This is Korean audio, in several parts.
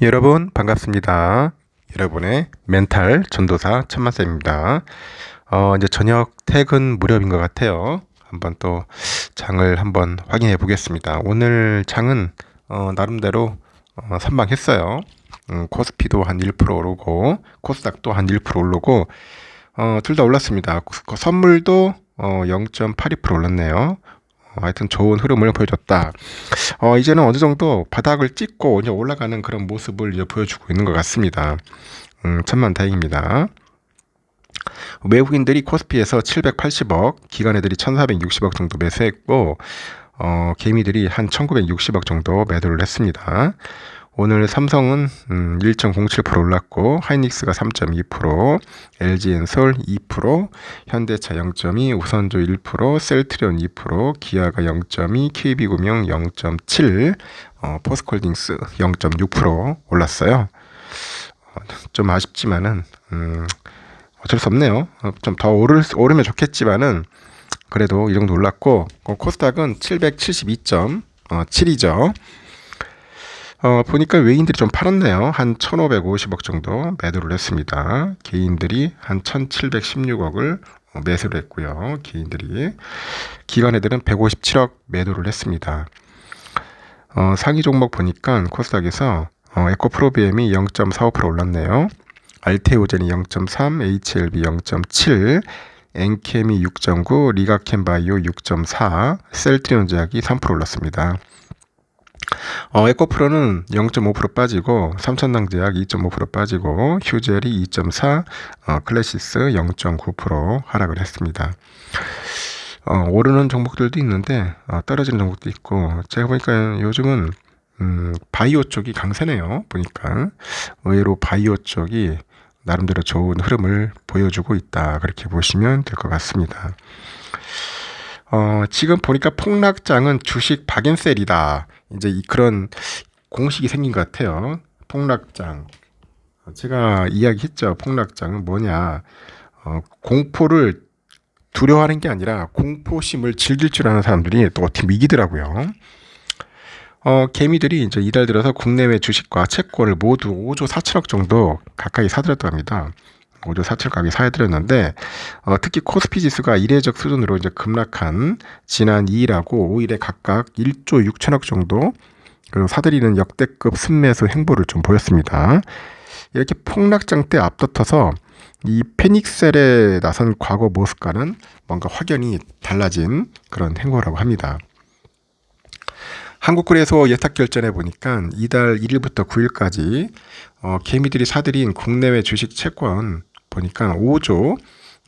여러분 반갑습니다. 여러분의 멘탈 전도사 천만쌤입니다. 이제 저녁 퇴근 무렵인 것 같아요. 한번 또 장을 한번 확인해 보겠습니다. 오늘 장은 나름대로 선방했어요. 코스피도 한 1% 오르고 코스닥도 한 1% 오르고 둘 다 올랐습니다. 선물도 0.82% 올랐네요. 하여튼 좋은 흐름을 보여줬다. 이제는 어느 정도 바닥을 찍고 이제 올라가는 그런 모습을 이제 보여주고 있는 것 같습니다. 천만 다행입니다. 외국인들이 코스피에서 780억, 기관애들이 1460억 정도 매수했고, 개미들이 한 1960억 정도 매도를 했습니다. 오늘 삼성은 1.07% 올랐고 하이닉스가 3.2%, LG엔솔 2%, 현대차 0.2%, 우선조 1%, 셀트리온 2%, 기아가 0.2%, KB금융 0.7%, 포스코홀딩스 0.6% 올랐어요. 좀 아쉽지만은 어쩔 수 없네요. 좀 더 오르면 좋겠지만은 그래도 이 정도 올랐고, 코스닥은 772.7이죠. 보니까 외인들이 좀 팔았네요. 한 1,550억 정도 매도를 했습니다. 개인들이 한 1,716억을 매수를 했고요. 개인들이. 기관애들은 157억 매도를 했습니다. 상위 종목 보니까 코스닥에서 에코프로비엠이 0.45% 올랐네요. 알테오젠이 0.3, HLB 0.7, 엔캠이 6.9, 리가캠바이오 6.4, 셀트리온제약이 3% 올랐습니다. 에코프로는 0.5% 빠지고, 삼천당제약 2.5% 빠지고, 휴젤이 2.4, 클래시스 0.9% 하락을 했습니다. 오르는 종목들도 있는데 떨어지는 종목도 있고, 제가 보니까 요즘은 바이오 쪽이 강세네요. 보니까 의외로 바이오 쪽이 나름대로 좋은 흐름을 보여주고 있다, 그렇게 보시면 될 것 같습니다. 지금 보니까 폭락장은 주식 박앤셀이다. 이제 그런 공식이 생긴 것 같아요. 폭락장. 제가 이야기했죠. 폭락장은 뭐냐. 공포를 두려워하는 게 아니라 공포심을 즐길 줄 아는 사람들이 또 어떻게 이기더라고요. 개미들이 이제 이달 들어서 국내외 주식과 채권을 모두 5조 4천억 정도 가까이 사들였다고 합니다. 5조 4천억 가까이 사들였는데, 특히 코스피 지수가 이례적 수준으로 이제 급락한 지난 2일하고 5일에 각각 1조 6천억 정도 사들이는 역대급 순매수 행보를 좀 보였습니다. 이렇게 폭락장 때 앞다퉈서 이 패닉셀에 나선 과거 모습과는 뭔가 확연히 달라진 그런 행보라고 합니다. 한국거래소 예탁결제에 보니까 이달 1일부터 9일까지 개미들이 사들인 국내외 주식 채권 보니까 5조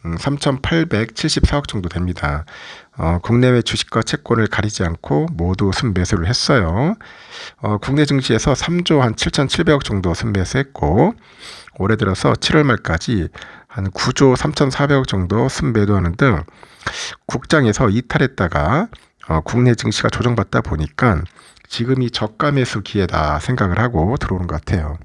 3,874억 정도 됩니다. 국내외 주식과 채권을 가리지 않고 모두 순매수를 했어요. 국내 증시에서 3조 한 7,700억 정도 순매수했고, 올해 들어서 7월 말까지 한 9조 3,400억 정도 순매도하는 등 국장에서 이탈했다가 국내 증시가 조정받다 보니까 지금이 저가 매수 기회다 생각을 하고 들어오는 것 같아요.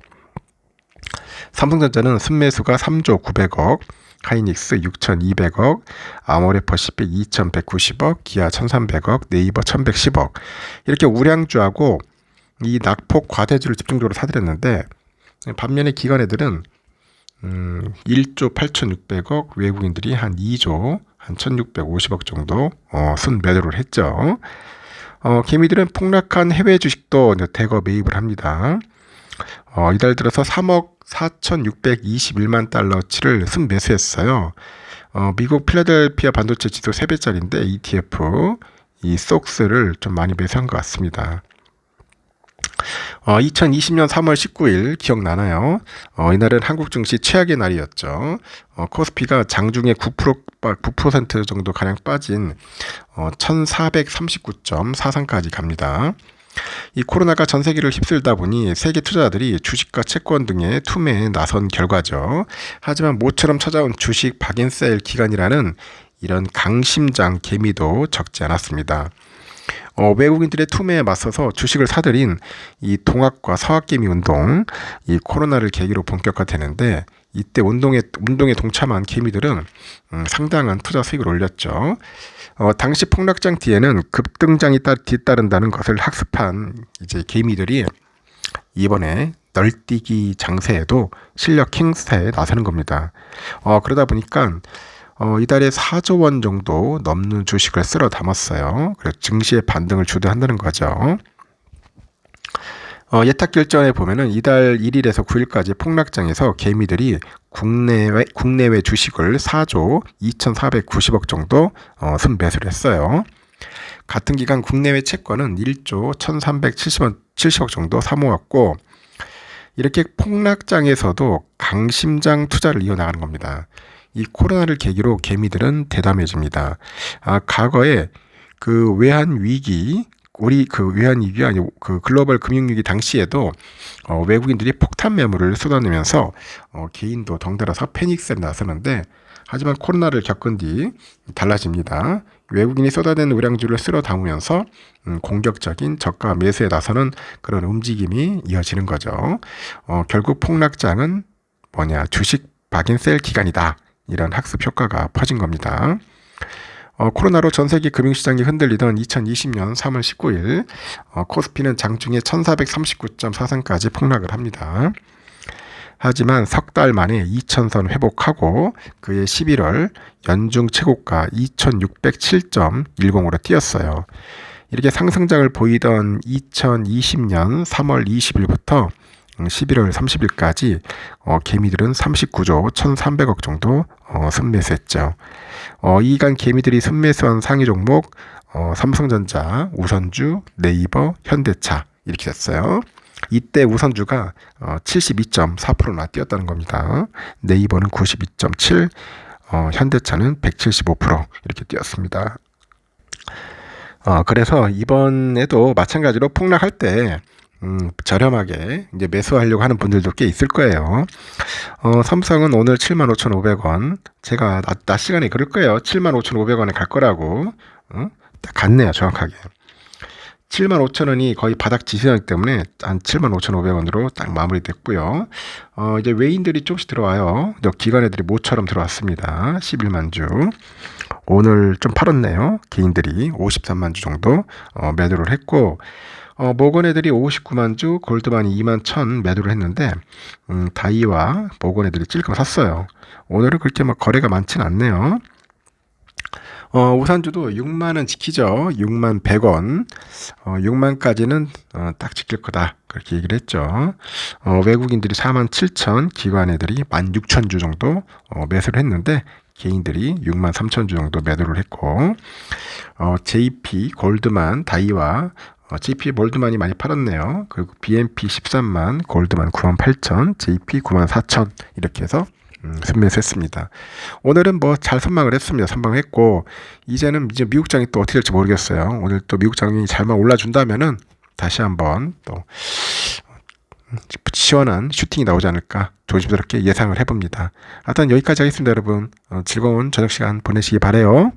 삼성전자는 순매수가 3조 900억, 하이닉스 6,200억, 아모레퍼시픽 2,190억, 기아 1,300억, 네이버 1,110억, 이렇게 우량주하고 이 낙폭 과대주를 집중적으로 사들였는데, 반면에 기관애들은 1조 8,600억, 외국인들이 한 2조 한 1,650억 정도 순매도를 했죠. 개미들은 폭락한 해외 주식도 대거 매입을 합니다. 이달 들어서 3억 4,621만 달러치를 순매수했어요. 미국 필라델피아 반도체 지수 3배짜리인데 ETF, 이 속스를 좀 많이 매수한 것 같습니다. 2020년 3월 19일 기억나나요? 이날은 한국 증시 최악의 날이었죠. 코스피가 장중에 9% 정도 가량 빠진 1439.43까지 갑니다. 이 코로나가 전 세계를 휩쓸다 보니 세계 투자자들이 주식과 채권 등의 투매에 나선 결과죠. 하지만 모처럼 찾아온 주식 박앤셀 기간이라는 이런 강심장 개미도 적지 않았습니다. 외국인들의 투매에 맞서서 주식을 사들인 이 동학과 서학개미 운동, 이 코로나를 계기로 본격화되는데, 이때 운동에 동참한 개미들은 상당한 투자 수익을 올렸죠. 당시 폭락장 뒤에는 급등장이 뒤따른다는 것을 학습한 이제 개미들이 이번에 널뛰기 장세에도 실력 행사에 나서는 겁니다. 그러다 보니까 이달에 4조 원 정도 넘는 주식을 쓸어 담았어요. 그래서 증시의 반등을 주도한다는 거죠. 예탁 결정에 보면은 이달 1일에서 9일까지 폭락장에서 개미들이 국내외 주식을 4조 2,490억 정도 순매수를 했어요. 같은 기간 국내외 채권은 1조 1,370억 정도 사모았고, 이렇게 폭락장에서도 강심장 투자를 이어나가는 겁니다. 이 코로나를 계기로 개미들은 대담해집니다. 과거에 그 외환 위기, 우리 그 외환 위기가 아니고 그 글로벌 금융위기 당시에도 외국인들이 폭탄 매물을 쏟아내면서 개인도 덩달아서 패닉세에 나서는데, 하지만 코로나를 겪은 뒤 달라집니다. 외국인이 쏟아낸 우량주를 쓸어 담으면서 공격적인 저가 매수에 나서는 그런 움직임이 이어지는 거죠. 결국 폭락장은 뭐냐, 주식 박인셀 기간이다. 이런 학습 효과가 퍼진 겁니다. 코로나로 전 세계 금융시장이 흔들리던 2020년 3월 19일 코스피는 장중에 1439.43까지 폭락을 합니다. 하지만 석 달 만에 2000선 회복하고 그해 11월 연중 최고가 2607.10으로 뛰었어요. 이렇게 상승장을 보이던 2020년 3월 20일부터 11월 30일까지 개미들은 39조 1,300억 정도 순매수했죠. 이 기간 개미들이 순매수한 상위 종목 삼성전자, 우선주, 네이버, 현대차 이렇게 됐어요. 이때 우선주가 72.4%나 뛰었다는 겁니다. 네이버는 92.7%, 현대차는 175% 이렇게 뛰었습니다. 그래서 이번에도 마찬가지로 폭락할 때 저렴하게 이제 매수하려고 하는 분들도 꽤 있을 거예요. 삼성은 오늘 75,500원, 제가 낮 시간에 그럴 거예요. 75,500원에 갈 거라고. 딱 갔네요, 정확하게. 75,000원이 거의 바닥 지지하기 때문에 한 75,500원으로 딱 마무리됐고요. 이제 외인들이 조금씩 들어와요. 기관 애들이 모처럼 들어왔습니다. 11만 주. 오늘 좀 팔았네요. 개인들이 53만 주 정도 매도를 했고, 모건 애들이 59만 주, 골드만이 2만 1,000 매도를 했는데, 다이와 모건 애들이 찔끔 샀어요. 오늘은 그렇게 막 거래가 많지는 않네요. 우산주도 6만원 지키죠. 6만 100원. 6만까지는 딱 지킬 거다. 그렇게 얘기를 했죠. 외국인들이 4만 7천, 기관 애들이 16,000주 정도 매수를 했는데, 개인들이 6만 3천 주 정도 매도를 했고, JP, 골드만, 다이와 JP 골드만이 많이 팔았네요. 그리고 BNP 13만, 골드만 9만 8천, JP 9만 4천 이렇게 해서 순매수했습니다. 오늘은 뭐 잘 선방을 했습니다. 선방했고 이제는 이제 미국장이 또 어떻게 될지 모르겠어요. 오늘 또 미국장이 잘만 올라준다면은 다시 한번 또 시원한 슈팅이 나오지 않을까 조심스럽게 예상을 해봅니다. 하여튼 여기까지 하겠습니다, 여러분. 즐거운 저녁 시간 보내시기 바래요.